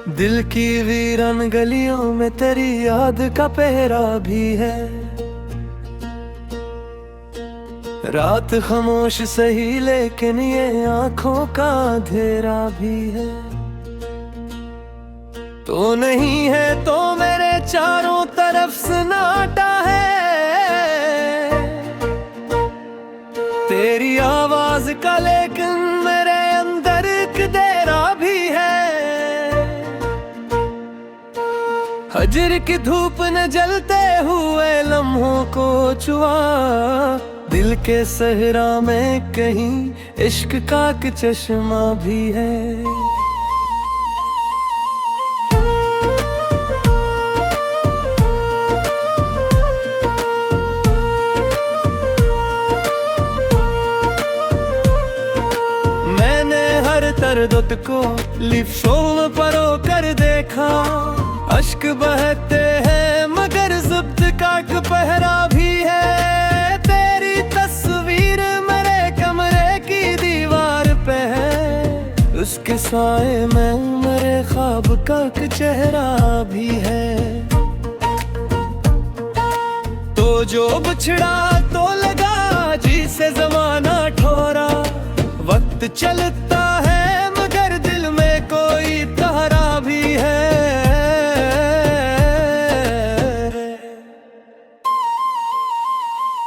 दिल की वीरान गलियों में तेरी याद का पहरा भी है। रात खामोश सही लेकिन ये आंखों का अंधेरा भी है। तो नहीं है तो मेरे चारों तरफ सन्नाटा है। तेरी आवाज का लेकिन मेरे अंदर एक डेरा भी है। हजर की धूप न जलते हुए लम्हों को छुआ। दिल के सहरा में कहीं इश्क का एक चश्मा भी है। मैंने हर दर्द को लिप्सों परो कर देखा। अश्क बहते हैं मगर ज़ब्त का एक पहरा भी है। तेरी तस्वीर मेरे कमरे की दीवार पे है। उसके साए में मेरे ख्वाब का एक चेहरा भी है। तो जो बिछड़ा तो लगा जिसे ज़माना ठोरा। वक्त चलता है मगर दिल में कोई तारा भी है।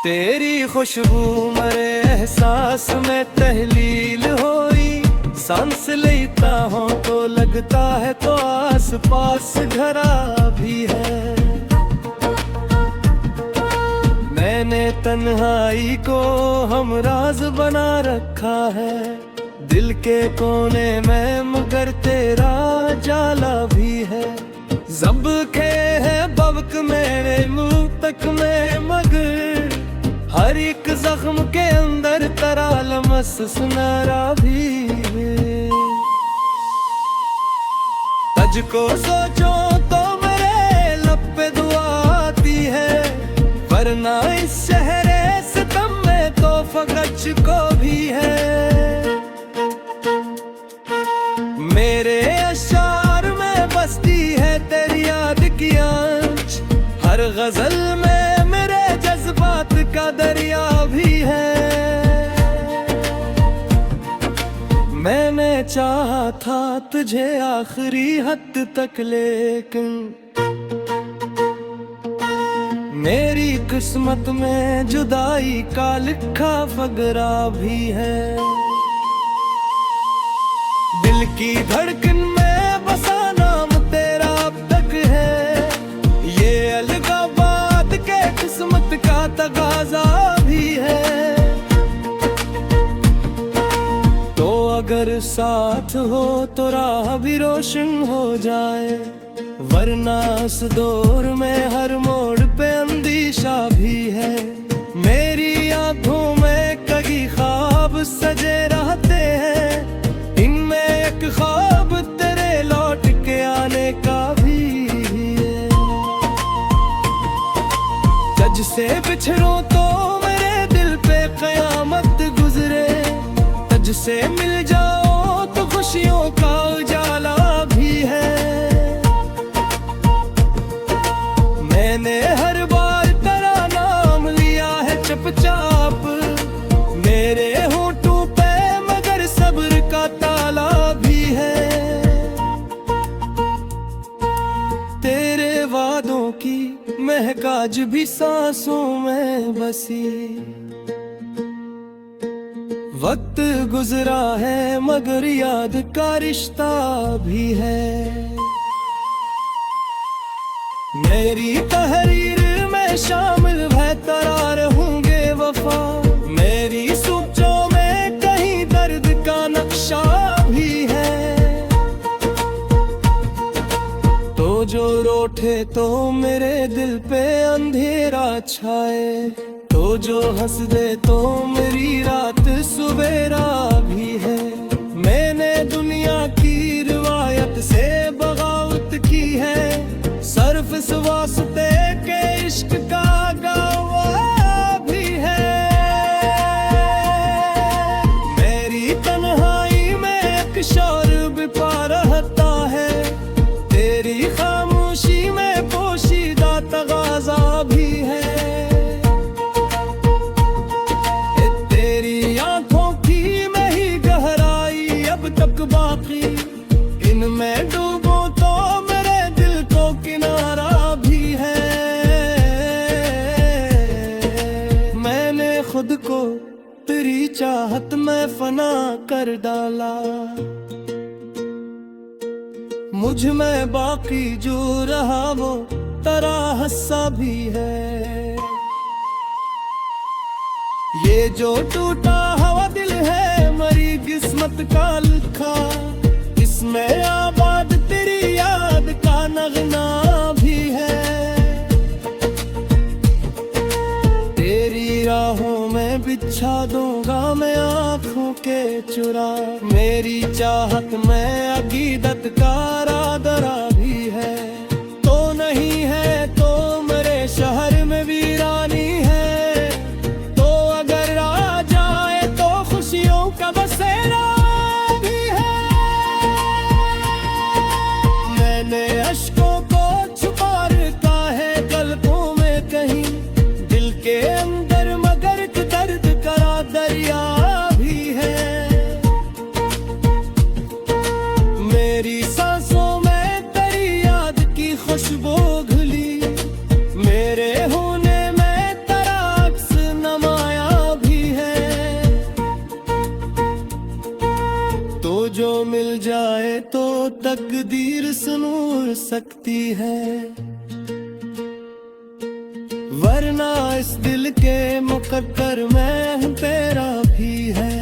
तेरी खुशबू मेरे एहसास में तहलील होई। सांस लेता हूँ तो लगता है तो आस पास घरा भी है। मैंने तन्हाई को हमराज बना रखा है। दिल के कोने में मगर तेरा जाला भी है। जब के है बबक मेरे मुंह तक में मगर हर एक जख्म के अंदर तेरा लमस सुनहरा भी है। तज को सोचो तो मेरे लब पे दुआ आती है। वरना इस शहरे सितम में तो फकच को भी है। मेरे अशार में बसती है तेरी याद की आंच। हर गजल में मेरे जज्बात का दरिया भी है। मैंने चाहा था तुझे आखिरी हद तक लेकिन मेरी किस्मत में जुदाई का लिखा फगरा भी है। दिल की धड़कन में बसा नाम तेरा अब तक है। ये अलगाबाद के किस्मत का तगाजा भी है। तो अगर साथ हो तो राह भी रोशन हो जाए। वरना इस दौर में हर मोड़ पे अंदेशा भी है। मेरी आंखों में कई ख्वाब सजे रहते हैं। इनमें एक ख्वाब तेरे लौट के आने का भी है। जज से बिछड़ो तो मेरे दिल पे कयामत गुजरे। तज से मिल जाओ तो खुशियों का उजाला भी है। मैंने हर बार तेरा नाम लिया है चुपचाप। मेरे होठों पे मगर सब्र का ताला भी है। तेरे वादों की महक आज भी सांसों में बसी। वक्त गुजरा है मगर याद का रिश्ता भी है। मेरी तहरीर में शामिल बेहतर रहूंगे वफा। मेरी सोचों में कहीं दर्द का नक्शा भी है। तो जो रोठे तो मेरे दिल पे अंधेरा छाए। तो जो हंस दे तो मेरी रात सुबेरा भी है। मैंने दुनिया की रिवायत से बगावत की है। सर्फ इस वास्ते के इश्क का गावा भी है। मेरी तन्हाई में एक शौर बिपा रहता है। इनमें डूबो तो मेरे दिल को किनारा भी है। मैंने खुद को तेरी चाहत में फना कर डाला, मुझ में बाकी जो रहा वो तेरा हिस्सा भी है। ये जो टूटा हुआ दिल है मरी किस्मत का लिखा, इसमें आबाद तेरी याद का नगना भी है। तेरी राहों में बिछा दूंगा मैं आँखों के चुरा, मेरी चाहत में अकीदत का रादरा भी है। तो नहीं है तो मेरे शहर में वीरानी है, तो अगर आ जाए तो खुशियों का बसेरा भी है। मैंने अश्कों को छुपा रखा है कल्पों में कहीं, दिल के अंदर मगर दर्द का दरिया भी है। मेरी सांसों में तेरी याद की खुशबू घुली, मेरे होने में तेरा अक्स नमाया भी है। तो जो मिल जाए तो तकदीर संवर सकती है, वरना इस दिल के मुकद्दर में तेरा भी है।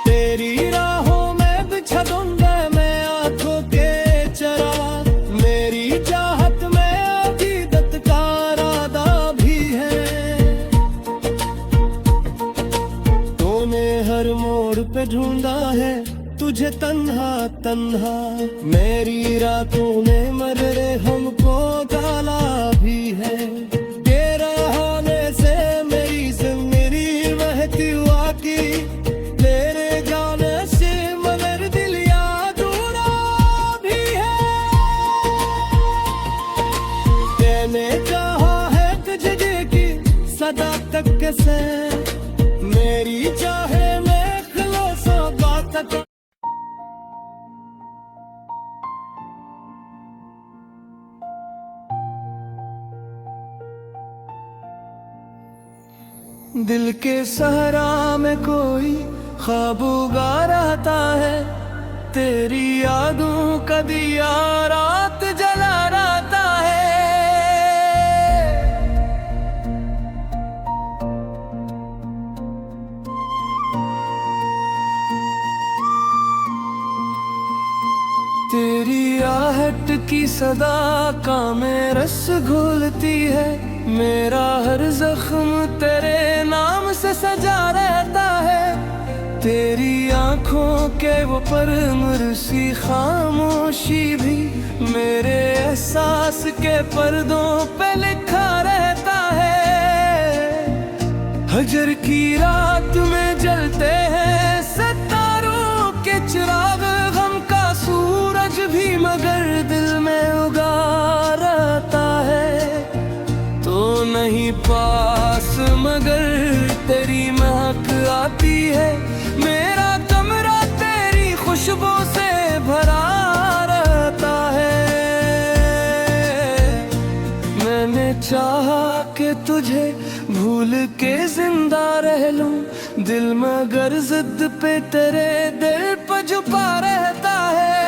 तेरी राहों में बिछा दूंगा मैं आंखों के चराग, मेरी चाहत में अकीदत का इरादा भी है। तूने हर मोड़ पे ढूंढा है तुझे तन्हा तन्हा, मेरी रातों ने मररे हमको डाला भी है। तेरा होने से मेरी जिंदगी बहती हुआ की, तेरे जाने से मगर दिल अधूरा भी है। मैंने चाहा है तुझे देखी सदा तक से, मेरी चाहे मैं खिलौसों बात तक। दिल के सहरा में कोई ख्वाब उगा रहता है, तेरी यादों का दिया रात जला रहता है। तेरी आहट की सदा का में रस घोलती है, मेरा हर जख्म तेरे नाम से सजा रहता है। तेरी आंखों के वो परमुरसी खामोशी भी मेरे एहसास के पर्दों पे लिखा रहता है। हजर की रात में जलते हैं सितारों के चिराग, गम का सूरज भी मगर दिल में उगा रहता है। तो नहीं पास मगर तेरी महक आती है, मेरा कमरा तेरी खुशबू से भरा रहता है। मैंने चाहा कि तुझे भूल के जिंदा रह लूं, दिल मगर जिद पे तेरे दिल पर छुपा रहता है।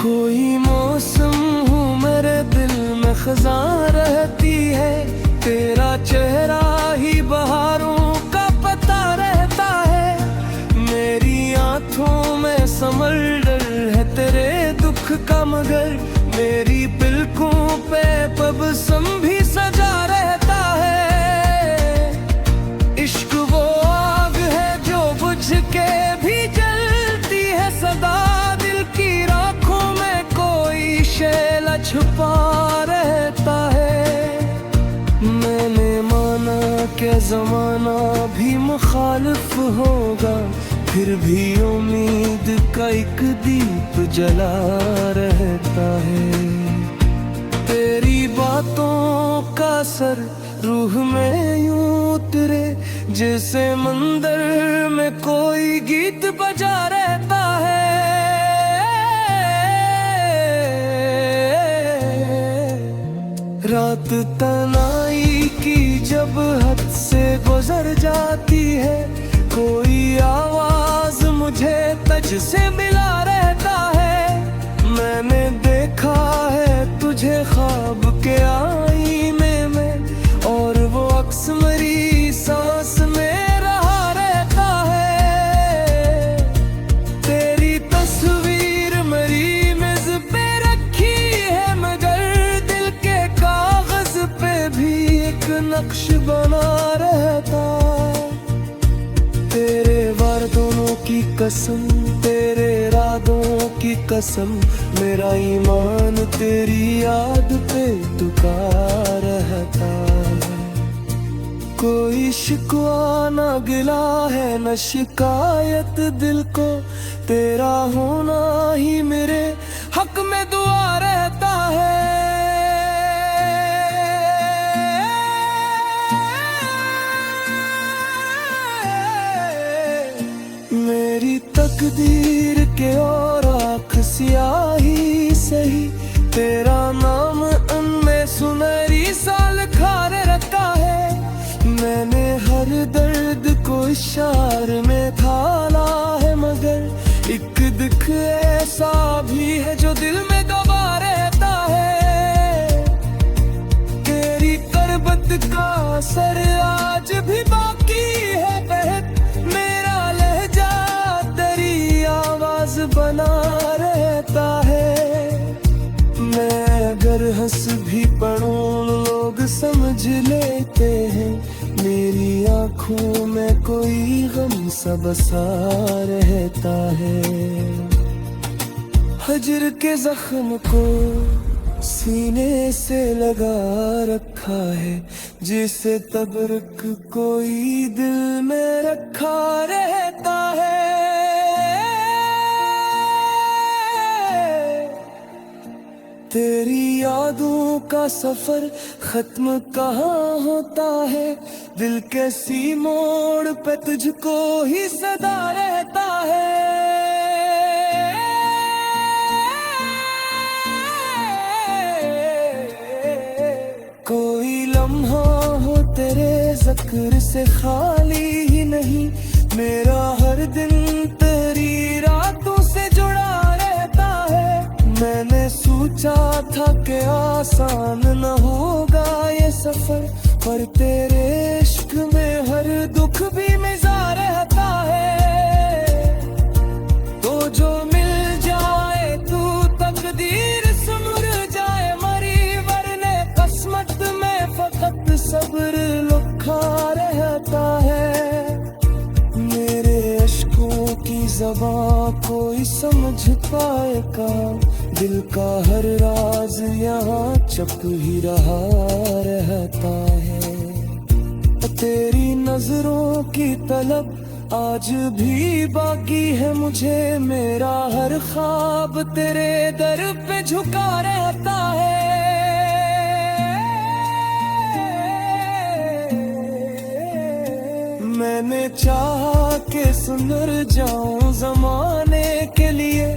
कोई मौसम हूँ मेरे दिल में खज़ां रहती है, तेरा चेहरा ही बहारों का पता रहता है। मेरी आँखों में समंदर है तेरे दुख का, मगर मेरी पलकों पे तबस्सुम भी सजा रहता है। इश्क वो आग है जो बुझ के भी जलती है सदा, दिल की राखों में कोई शैला छुपा रहता है। मैंने माना कि ज़माना भी मुखालिफ होगा, फिर भी उम्मीद का एक दीप जला रहता है। तेरी बातों का असर रूह में यूं जैसे मंदिर में कोई गीत बजा रहता है। रात तनाई की जब हद से गुजर जाती है, कोई आवाज मुझे तज से मिला रहता है। मैंने देखा है तुझे ख्वाब के आईने में, और वो अक्स मेरी सांस में रहा रहता है। तेरी तस्वीर मेरी मेज पे रखी है, मगर दिल के कागज पे भी एक नक्श बना रहता। तेरे वादों की कसम, तेरे इरादों की कसम, मेरा ईमान तेरी याद पे टुका रहता। कोई शिकवा न गिला है न शिकायत दिल को, तेरा होना ही मेरे हक में दुआ रहता है। मेरी तकदीर के और आँख सियाही सही, तेरा नाम उनमें सुनहरी साल खार रखा है। मैंने हर दर्द को इशार में थाला है, मगर एक दुख ऐसा भी है जो दिल में दबा रहता है। तेरी करबत का असर आज भी बाकी है बहत, मेरा लहजा तेरी आवाज बना रहता है। मैं अगर हंस भी पढ़ूं लोग समझ लेते हैं, मेरी आँखों में कोई गम सा बसा रहता है। हजर के जख्म को सीने से लगा रखा है, जिसे तबरक कोई दिल में रखा रहता है। तेरी यादों का सफर खत्म कहाँ होता है, दिल के सी मोड़ पे तुझको ही सदा रहता है। कोई लम्हा हो तेरे जिक्र से खाली ही नहीं, मेरा हर दिन तेरी रातों से जुड़ा रहता है। मैंने सोचा था कि आसान न होगा ये सफर, पर तेरे इश्क में हर दुख भी मिजा रहता है। तो जो मिल जाए तू तकदीर सुमर जाए मरी, वरने किस्मत में फकत सब्र लिखा रहता है। मेरे अश्कों की ज़बां कोई समझ पाएगा, दिल का हर राज यहाँ चुप ही रहा रहता है। तेरी नजरों की तलब आज भी बाकी है मुझे, मेरा हर ख्वाब तेरे दर पे झुका रहता है। मैंने चाहा कि सुंदर जाऊं जमाने के लिए,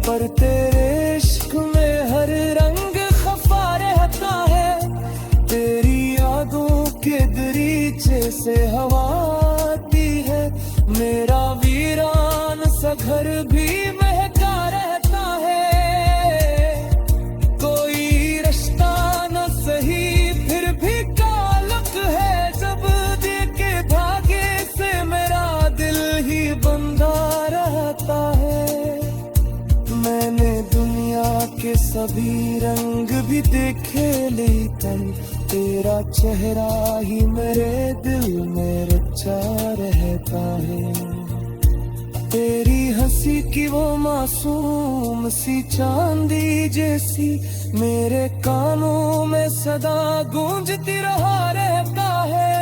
पर तेरे इश्क में हर रंग खफा रहता है। तेरी यादों के दरीचे से हवा आती है, मेरा वीरान सा घर भी महका रहता है। कोई रिश्ता न सही फिर भी कालक है, जब दिल के धागे से मेरा दिल ही बंधा रहता है। मैंने दुनिया के सभी रंग भी देखे, लेकिन तेरा चेहरा ही मेरे दिल में रचा रहता है। तेरी हंसी की वो मासूम सी चांदी जैसी, मेरे कानों में सदा गूंजती रहा रहता है।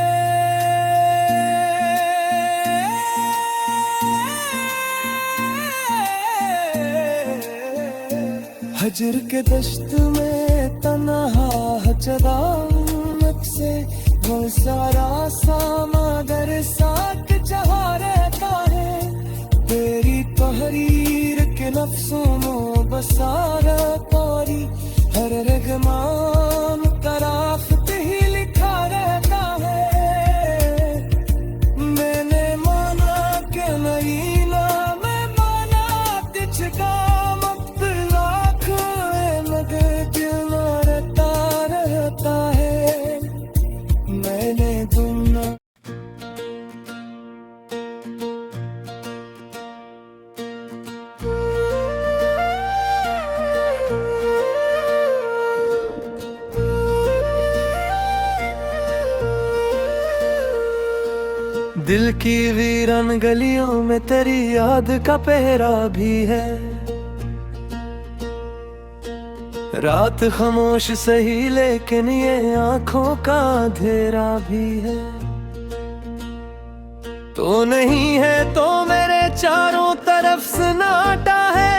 हजर के दश्त में तन्हा चदामत से वो सारा सा मगर सा अफसानों बसारत औरी हर रगमान तराफत ही लिखा रहता है। मैंने माना कि नहीं ना मैं माना तिछ काम अब लाख मगर दिल ना रहता है। मैंने तुम ना दिल की वीरान गलियों में तेरी याद का पहरा भी है। रात खामोश सही लेकिन ये आंखों का अंधेरा भी है। तो नहीं है तो मेरे चारों तरफ सन्नाटा है।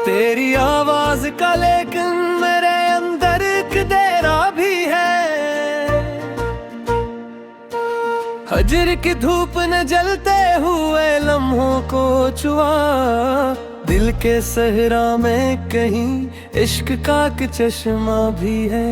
तेरी आवाज का लेकिन मेरे अंदर एक डेरा भी है। हजर की धूप न जलते हुए लम्हों को छुआ। दिल के सहरा में कहीं इश्क का एक चश्मा भी है।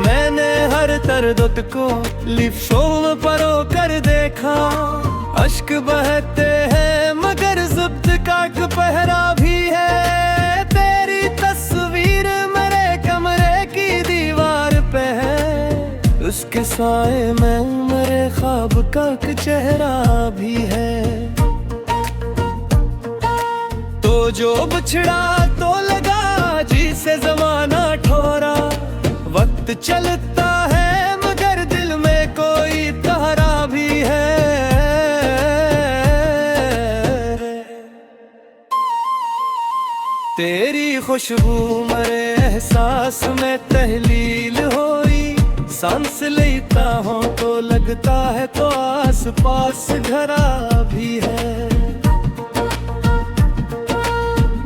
मैंने हर दर्द को लिफ्टों में परो कर देखा। अश्क बहते हैं मगर ज़ब्त का एक पहरा भी है। तेरी तस्वीर मेरे कमरे की दीवार पे है। उसके साए में मेरे ख्वाब का एक चेहरा भी है। तो जो बिछड़ा तो लगा जिसे ज़माना ठोरा। वक्त चलता है मगर दिल में कोई तारा भी है। तेरी खुशबू मेरे एहसास में तहलील होई। सांस लेता हूँ तो लगता है तो आस पास घरा भी है।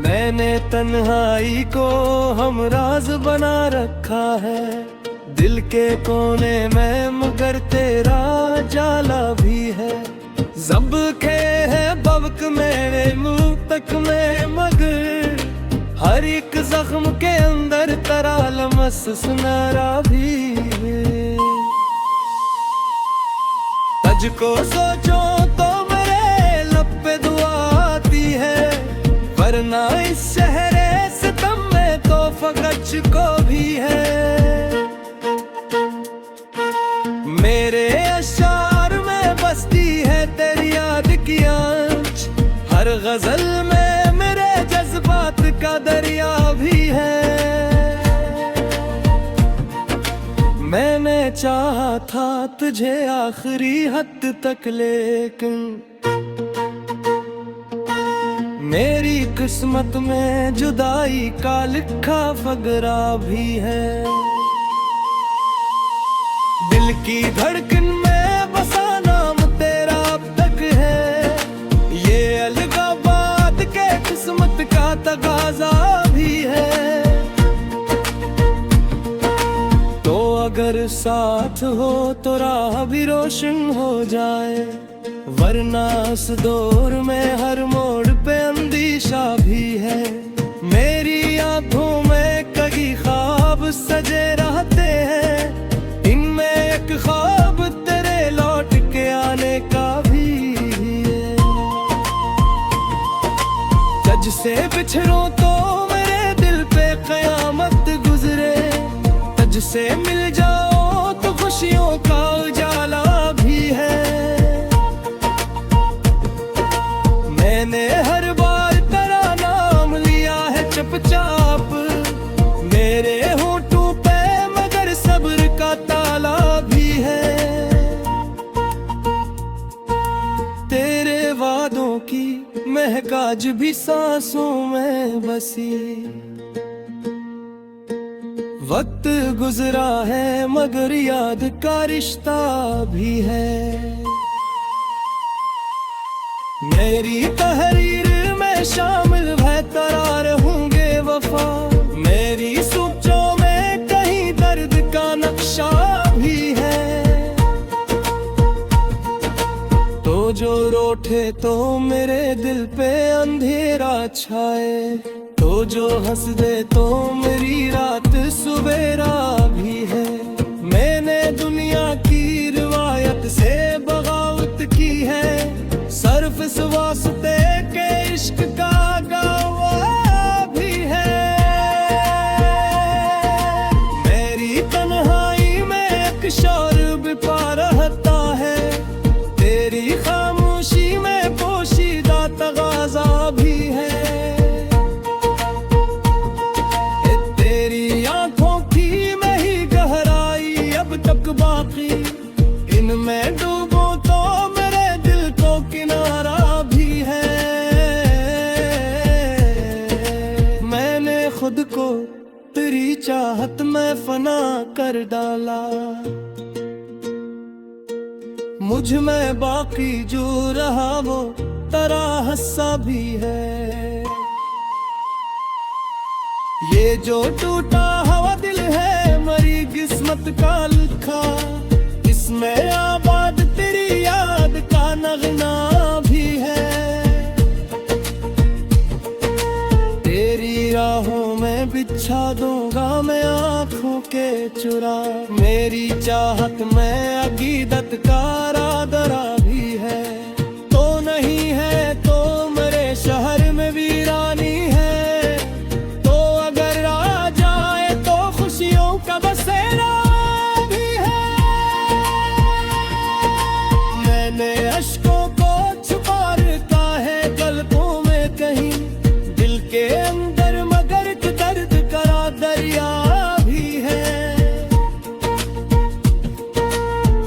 मैंने तन्हाई को हमराज बना रखा है। दिल के कोने में मगर तेरा जाला भी है। जब के है बबक मेरे मुंह तक में मगर हर एक जख्म के अंदर तेरा लमस सुनहरा भी है। तुझको सोचो तो मेरे लब पे दुआ आती है। वरना इस शहरे सितम में तो फकच को भी है। मेरे अशार में बसती है तेरी याद की आंच। हर गजल में मेरे जज्बात का दरिया भी है। मैंने चाहा था तुझे आखिरी हद तक लेकिन मेरी किस्मत में जुदाई का लिखा फगरा भी है। दिल की धड़कन में बसा नाम तेरा अब तक है। ये अलगाबाद के किस्मत का तकाजा भी है। तो अगर साथ हो तो राह भी रोशन हो जाए। वरना इस दौर में हर मोड़ पे अंदेशा भी है। मेरी आंखों में कई ख्वाब सजे रहते हैं। इनमें एक ख्वाब तेरे लौट के आने का भी है। जज से बिछड़ूं तो मेरे दिल पे कयामत गुजरे। तज से मिल जाओ तो खुशियों का उजाला भी है। मैंने हर बार तेरा नाम लिया है चुपचाप मेरे होठों पे मगर सब्र का ताला भी है। तेरे वादों की महक आज भी सांसों में बसी। वक्त गुजरा है मगर याद का रिश्ता भी है। मेरी तहरीर में शामिल जो रूठे तो मेरे दिल पे अंधेरा छाए, तो जो हंस दे तो मेरी रात सवेरा भी है। मैंने दुनिया की रिवायत से बगावत की है, सर्फ इस वास्ते के इश्क का गवाह भी है। मेरी तन्हाई में एक शौर बिपा रहता है, तेरी खामोशी में पोशीदा तगाजा भी है। तेरी आंखों की में ही गहराई अब तक बाकी, इनमें डूबो तो मेरे दिल को किनारा भी है। मैंने खुद को तेरी चाहत में फना कर डाला, मुझ में बाकी जो रहा वो तेरा हस्सा भी है। ये जो टूटा हुआ दिल है मरी किस्मत का लिखा, इसमें आबाद तेरी याद का नगना भी है। तेरी राहों में बिछा दूंगा मैं आंखों के चुरा, मेरी चाहत में अकीदत का रादरा भी है। तो नहीं है तो मेरे शहर में वीरानी है, तो अगर आ जाए तो खुशियों का बसेरा भी है। मैंने अश्कों को छुपा रखा है गलतों में कहीं, दिल के अंदर मगर दर्द करा दरिया भी है।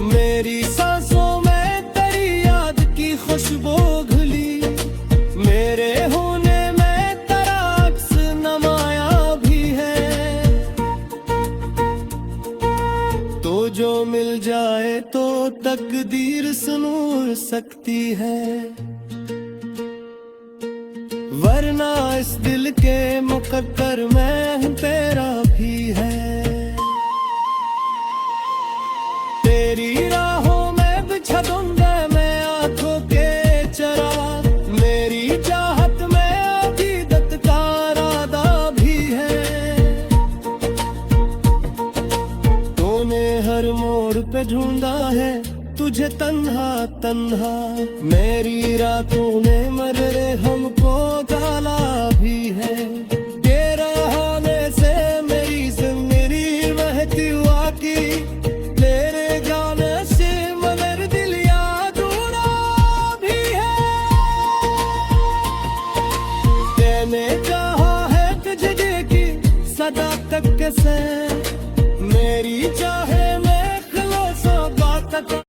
मेरी सांसों में तेरी याद की खुशबू घुली, मेरे होने में तेरा अक्स नमाया भी है। तो जो मिल जाए तो तकदीर संवर सकती है, वरना इस दिल के मुकद्दर में तेरा भी है। तेरी राहों में बिछा दूंगा मैं आंखों के चराग, मेरी चाहत में अकीदत का इरादा भी है। तूने हर मोड़ पे ढूंढा है तुझे तन्हा तन्हा, मेरी रातों ने मर्रे हमको डाला भी है। तेरा होने से मेरी जिंदगी बहती हुआ की, तेरे जाने से मगर दिल याद उड़ा भी है। मैंने चाहा है तुझे की सदा तक से